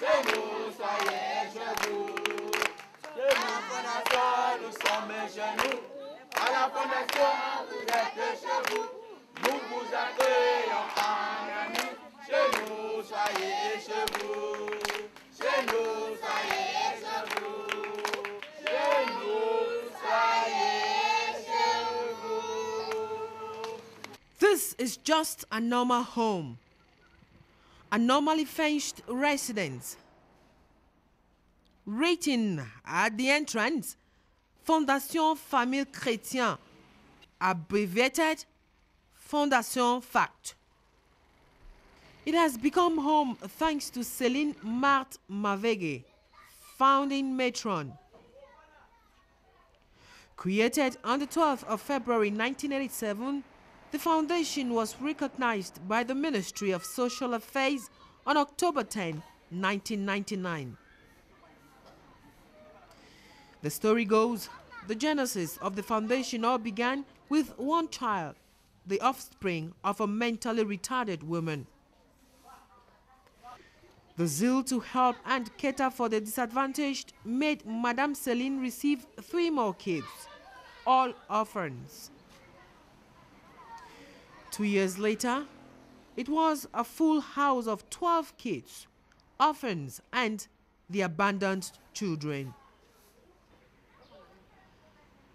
Chez nous, soyez chez vous. Chez la fondation, nous sommes chez nous. À la fondation, vous êtes chez vous. Nous vous accueillons en amis. Chez nous, soyez chez vous. Chez nous, soyez chez vous. Chez nous, soyez chez vous. This is just a normal home, a normally furnished residence. Written at the entrance, Fondation Famille Chrétien, abbreviated Fondation FACT. It has become home thanks to Céline Marthe Mavege, founding matron. Created on the 12th of February 1987, the foundation was recognized by the Ministry of Social Affairs on October 10, 1999. The story goes, the genesis of the foundation all began with one child, the offspring of a mentally retarded woman. The zeal to help and cater for the disadvantaged made Madame Céline receive 3 more kids, all orphans. 2 years later, it was a full house of 12 kids, orphans and the abandoned children.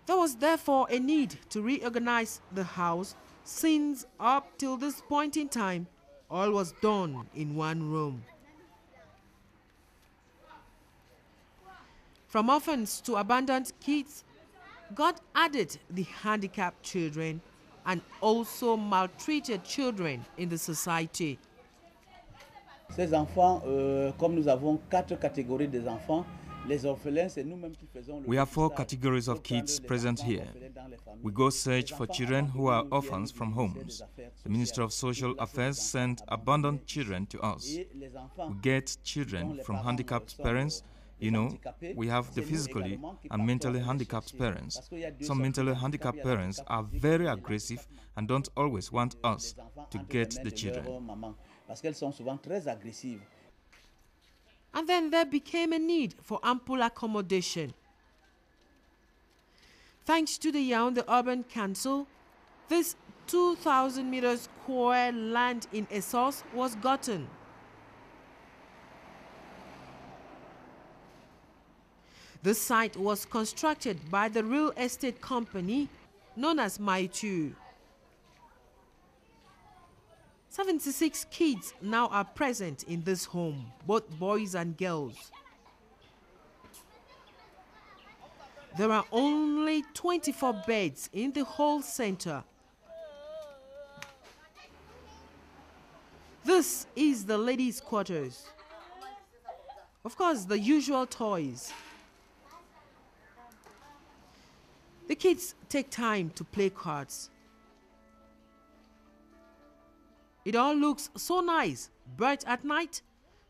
There was therefore a need to reorganize the house, since up till this point in time, all was done in one room. From orphans to abandoned kids, God added the handicapped children and also maltreated children in the society. Ces enfants, comme nous avons 4 catégories des enfants, les orphelins, c'est nous-mêmes qui faisons le. We have 4 categories of kids present here. We go search for children who are orphans from homes. The Minister of Social Affairs sent abandoned children to us. We get children from handicapped parents. You know, we have the physically and mentally handicapped parents. Some mentally handicapped parents are very aggressive and don't always want us to get the children. And then there became a need for ample accommodation. Thanks to the Yaounde Urban Council, this 2,000 meters square land in Essos was gotten. The site was constructed by the real estate company known as Maitu. 76 kids now are present in this home, both boys and girls. There are only 24 beds in the whole center. This is the ladies' quarters. Of course, the usual toys. The kids take time to play cards. It all looks so nice, but at night,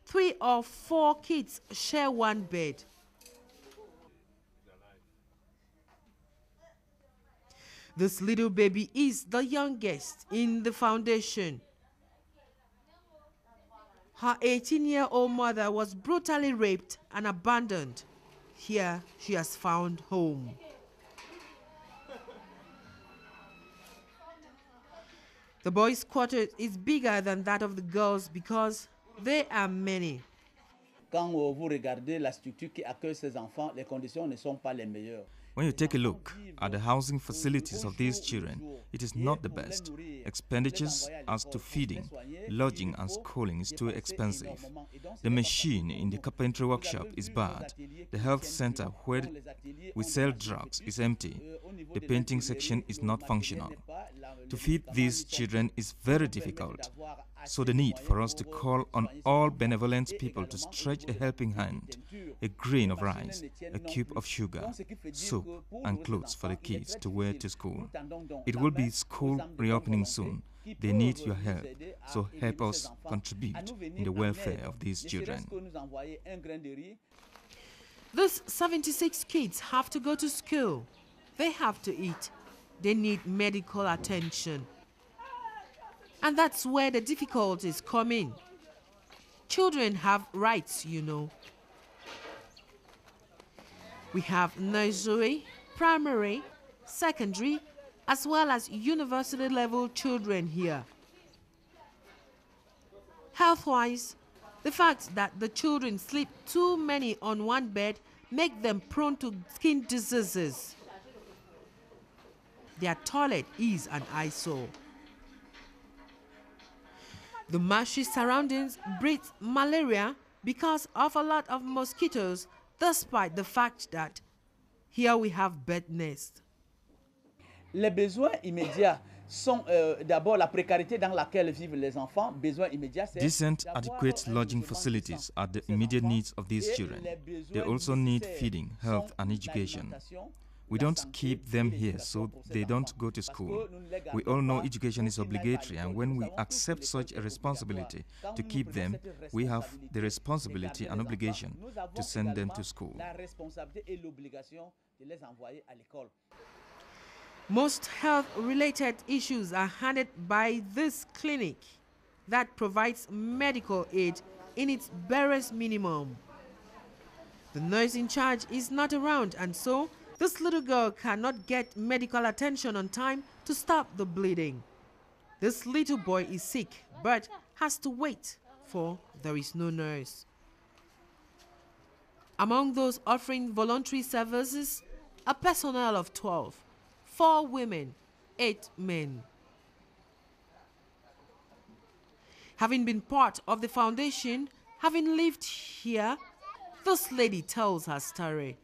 3 or 4 kids share one bed. This little baby is the youngest in the foundation. Her 18-year-old mother was brutally raped and abandoned. Here, she has found home. The boys' quarter is bigger than that of the girls because they are many. Quand vous regardez la structure qui accueille ces enfants, les conditions ne sont pas les meilleures. When you take a look at the housing facilities of these children, it is not the best. Expenditures as to feeding, lodging and schooling is too expensive. The machine in the carpentry workshop is bad. The health center where we sell drugs is empty. The painting section is not functional. To feed these children is very difficult. So the need for us to call on all benevolent people to stretch a helping hand, a grain of rice, a cube of sugar, soup and clothes for the kids to wear to school. It will be school reopening soon. They need your help, so help us contribute in the welfare of these children. These 76 kids have to go to school. They have to eat. They need medical attention. And that's where the difficulties come in. Children have rights, you know. We have nursery, primary, secondary, as well as university-level children here. Health-wise, the fact that the children sleep too many on one bed make them prone to skin diseases. Their toilet is an eyesore. The marshy surroundings breed malaria because of a lot of mosquitoes, despite the fact that here we have bird nests. Les besoins immédiats sont d'abord la précarité dans laquelle vivent les enfants. Besoins immédiats, c'est Decent, adequate lodging facilities are the immediate needs of these children. They also need feeding, health, and education. We don't keep them here so they don't go to school. We all know education is obligatory, and when we accept such a responsibility to keep them, we have the responsibility and obligation to send them to school. Most health-related issues are handled by this clinic that provides medical aid in its barest minimum. The nurse in charge is not around, and so this little girl cannot get medical attention on time to stop the bleeding. This little boy is sick but has to wait, for there is no nurse. Among those offering voluntary services, a personnel of 12. 4 women, 8 men. Having been part of the foundation, having lived here, this lady tells her story.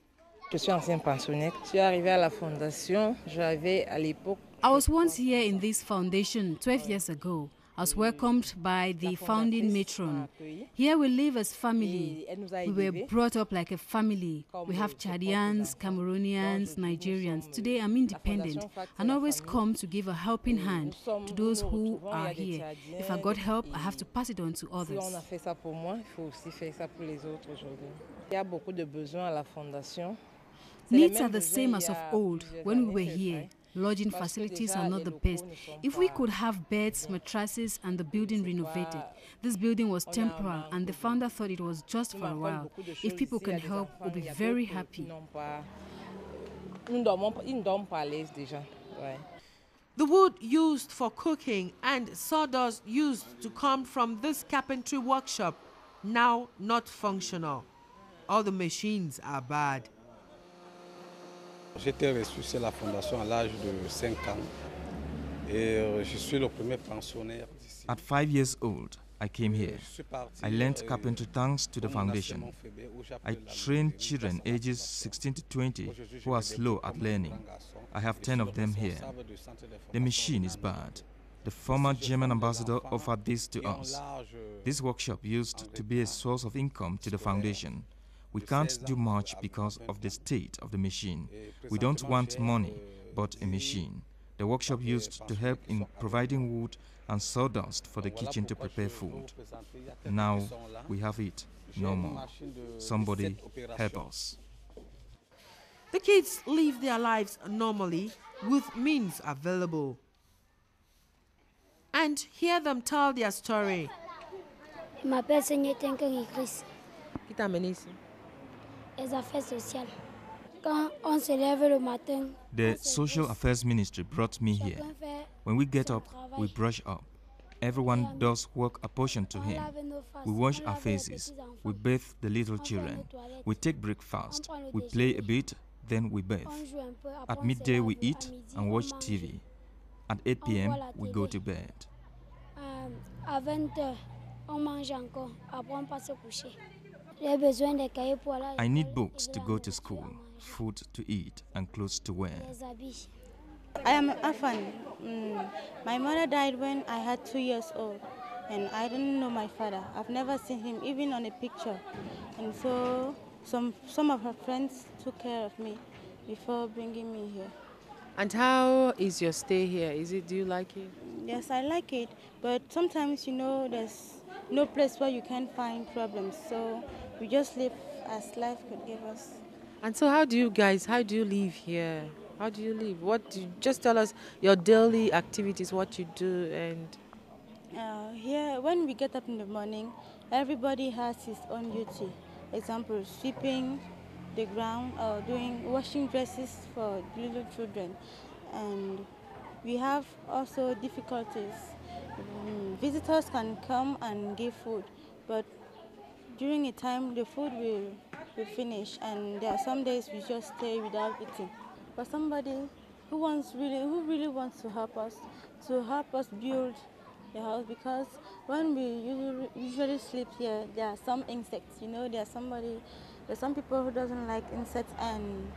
Je suis ancienne pensionnaire. Je suis arrivée à la fondation. J'avais à l'époque. I was once here in this foundation 12 years ago. I was welcomed by the founding matron. Here we live as family. We were brought up like a family. We have Chadians, Cameroonians, Nigerians. Today I'm independent and always come to give a helping hand to those who are here. If I got help, I have to pass it on to others. Needs are the same as of old when we were here. Lodging facilities are not the best. If we could have beds, mattresses, and the building renovated. This building was temporary, and the founder thought it was just for a while. If people can help, we'll be very happy. The wood used for cooking and sawdust used to come from this carpentry workshop, now not functional. All the machines are bad. J'étais reçu sur la fondation à l'âge de 5 ans et je suis le premier pensionnaire d'ici. At 5 years old, I came here. I learned carpentry thanks to the foundation. I trained children ages 16 to 20 who are slow at learning. I have 10 of them here. The machine is bad. The former German ambassador offered this to us. This workshop used to be a source of income to the foundation. We can't do much because of the state of the machine. We don't want money, but a machine. The workshop used to help in providing wood and sawdust for the kitchen to prepare food. Now we have it no more. Somebody help us. The kids live their lives normally with means available. And hear them tell their story. Je m'appelle Seigneur Tenken Chris. Qui t'a amené ici? Les affaires sociales. Quand on se lève le matin, The Social Affairs Ministry brought me here. When we get up, we brush up. Everyone does work apportioned to him. We wash our faces. We bathe the little children. We take breakfast. We play a bit, then we bathe. At midday, we eat and watch TV. At 8 p.m., we go to bed. À 20h, on mange encore. Après, on passe se coucher. I need books to go to school, food to eat, and clothes to wear. I am an orphan. My mother died when I had 2 years old, and I didn't know my father. I've never seen him, even on a picture. And so some of her friends took care of me before bringing me here. And how is your stay here? Do you like it? Yes, I like it, but sometimes, there's no place where you can find problems. So we just live as life could give us. And so how do you live here? How do you live? Just tell us your daily activities, what you do. And here, when we get up in the morning, everybody has his own duty. Example, sweeping the ground or washing dresses for little children. And we have also difficulties. Visitors can come and give food, but during a time the food will finish, and there are some days we just stay without eating. For somebody who really wants to help us build the house, because when we usually sleep here, there are some insects. There's some people who doesn't like insects, and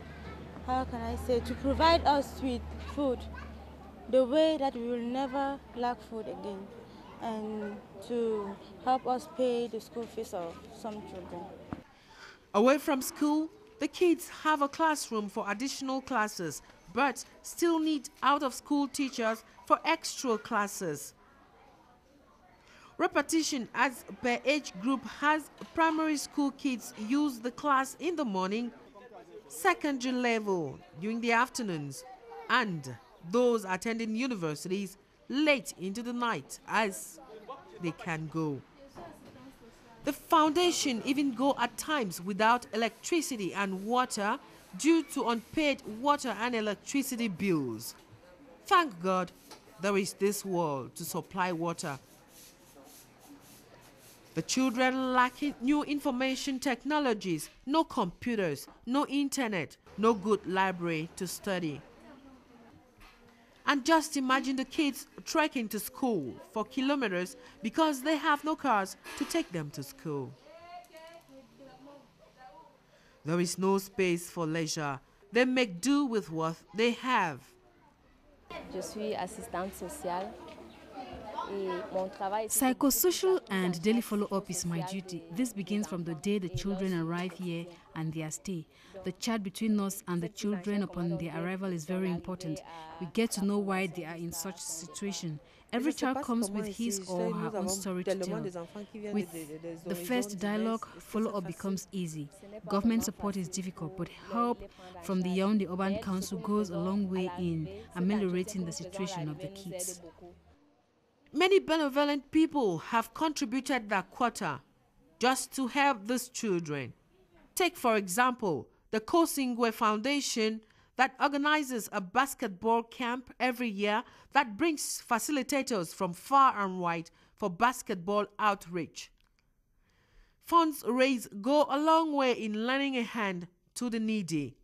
how can I say, to provide us with food the way that we will never lack food again, and to help us pay the school fees of some children. Away from school, the kids have a classroom for additional classes, but still need out-of-school teachers for extra classes. Repetition as per age group has primary school kids use the class in the morning, secondary level during the afternoons, and those attending universities late into the night as they can go. The foundation even go at times without electricity and water due to unpaid water and electricity bills. Thank God there is this wall to supply water. The children lacking new information technologies, no computers, no internet, no good library to study. And just imagine the kids trekking to school for kilometers because they have no cars to take them to school. There is no space for leisure. They make do with what they have. Je suis assistante sociale. Psychosocial and daily follow-up is my duty. This begins from the day the children arrive here and their stay. The chat between us and the children upon their arrival is very important. We get to know why they are in such situation. Every child comes with his or her own story to tell. With the first dialogue, follow-up becomes easy. Government support is difficult, but help from the Yaounde Urban Council goes a long way in ameliorating the situation of the kids. Many benevolent people have contributed their quota just to help these children. Take, for example, the Kosingwe Foundation that organizes a basketball camp every year that brings facilitators from far and wide for basketball outreach. Funds raised go a long way in lending a hand to the needy.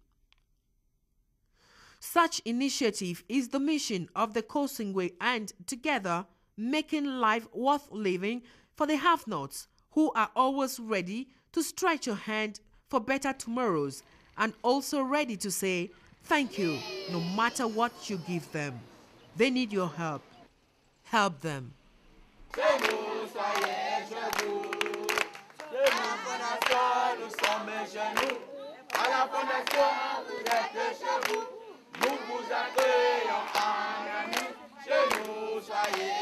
Such initiative is the mission of the Kosingwe, and together making life worth living for the have-nots who are always ready to stretch a hand for better tomorrows and also ready to say thank you no matter what you give them. They need your help. Help them. Soyez